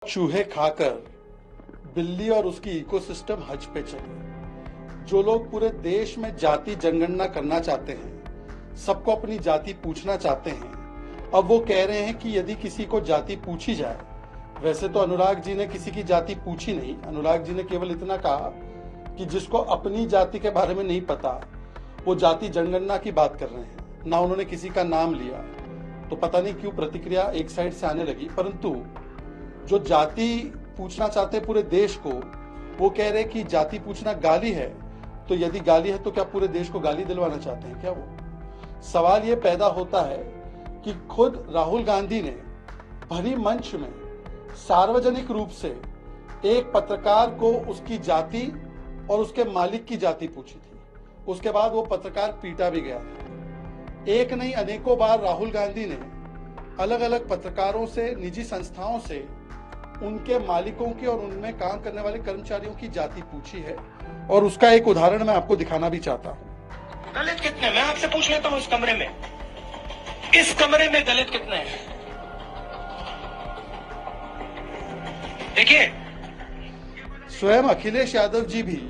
चूहे खाकर बिल्ली और उसकी इकोसिस्टम हज पे चले। जो लोग पूरे देश में जाति जनगणना करना चाहते हैं, सबको अपनी जाति पूछना चाहते हैं, अब वो कह रहे हैं कि यदि किसी को जाति पूछी जाए, वैसे तो अनुराग जी ने किसी की जाति पूछी नहीं। अनुराग जी ने केवल इतना कहा कि जिसको अपनी जाति के बारे में नहीं पता वो जाति जनगणना की बात कर रहे हैं, ना उन्होंने किसी का नाम लिया। तो पता नहीं क्यों प्रतिक्रिया एक साइड से आने लगी, परंतु जो जाति पूछना चाहते हैं पूरे देश को, वो कह रहे कि जाति पूछना गाली है। तो यदि गाली है तो क्या पूरे देश को गाली दिलवाना चाहते हैं क्या वो? सवाल ये पैदा होता है कि खुद राहुल गांधी ने भरी मंच में सार्वजनिक रूप से एक पत्रकार को उसकी जाति और उसके मालिक की जाति पूछी थी। उसके बाद वो पत्रकार पीटा भी गया था। एक नहीं अनेकों बार राहुल गांधी ने अलग अलग पत्रकारों से, निजी संस्थाओं से उनके मालिकों की और उनमें काम करने वाले कर्मचारियों की जाति पूछी है, और उसका एक उदाहरण मैं आपको दिखाना भी चाहता हूं। दलित कितने? मैं आपसे पूछ लेता हूं, इस कमरे में दलित कितने हैं? देखिए, स्वयं अखिलेश यादव जी भी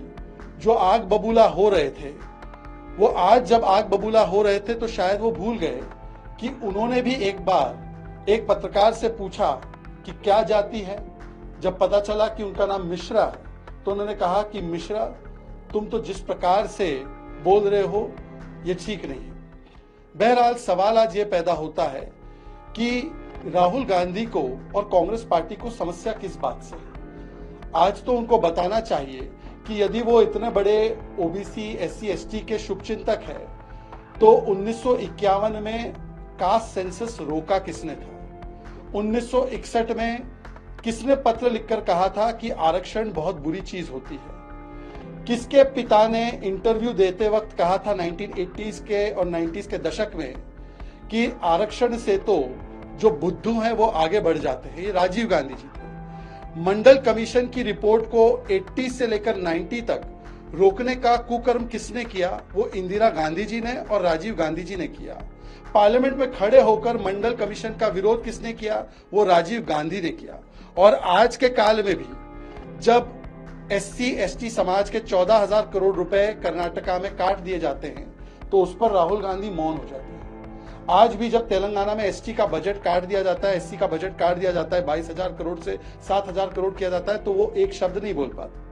जो आग बबूला हो रहे थे, वो आज जब आग बबूला हो रहे थे तो शायद वो भूल गए कि उन्होंने भी एक बार एक पत्रकार से पूछा कि क्या जाति है। जब पता चला कि उनका नाम मिश्रा है तो उन्होंने कहा कि मिश्रा, तुम तो जिस प्रकार से बोल रहे हो ये ठीक नहीं है। बहरहाल सवाल आज ये पैदा होता है कि राहुल गांधी को और कांग्रेस पार्टी को समस्या किस बात से है। आज तो उनको बताना चाहिए कि यदि वो इतने बड़े ओबीसी, एससी, एसटी के शुभचिंतक है तो 1951 में कास्ट सेंसस रोका किसने था? 1961 में किसने पत्र लिखकर कहा था कि आरक्षण बहुत बुरी चीज होती है? किसके पिता ने इंटरव्यू देते वक्त कहा था 1980s के और 90s के दशक में कि आरक्षण से तो जो बुद्धू हैं वो आगे बढ़ जाते हैं? ये राजीव गांधी जी थे। मंडल कमीशन की रिपोर्ट को 80 से लेकर 90 तक रोकने का कुकर्म किसने किया? वो इंदिरा गांधी जी ने और राजीव गांधी जी ने किया। पार्लियामेंट में खड़े होकर मंडल कमीशन का विरोध किसने किया? वो राजीव गांधी ने किया। और आज के काल में भी जब एससी एसटी समाज के 14,000 करोड़ रुपए कर्नाटका में काट दिए जाते हैं तो उस पर राहुल गांधी मौन हो जाते हैं। आज भी जब तेलंगाना में एसटी का बजट काट दिया जाता है, एससी का बजट काट दिया जाता है, 22,000 करोड़ से 7,000 करोड़ किया जाता है, तो वो एक शब्द नहीं बोल पाते।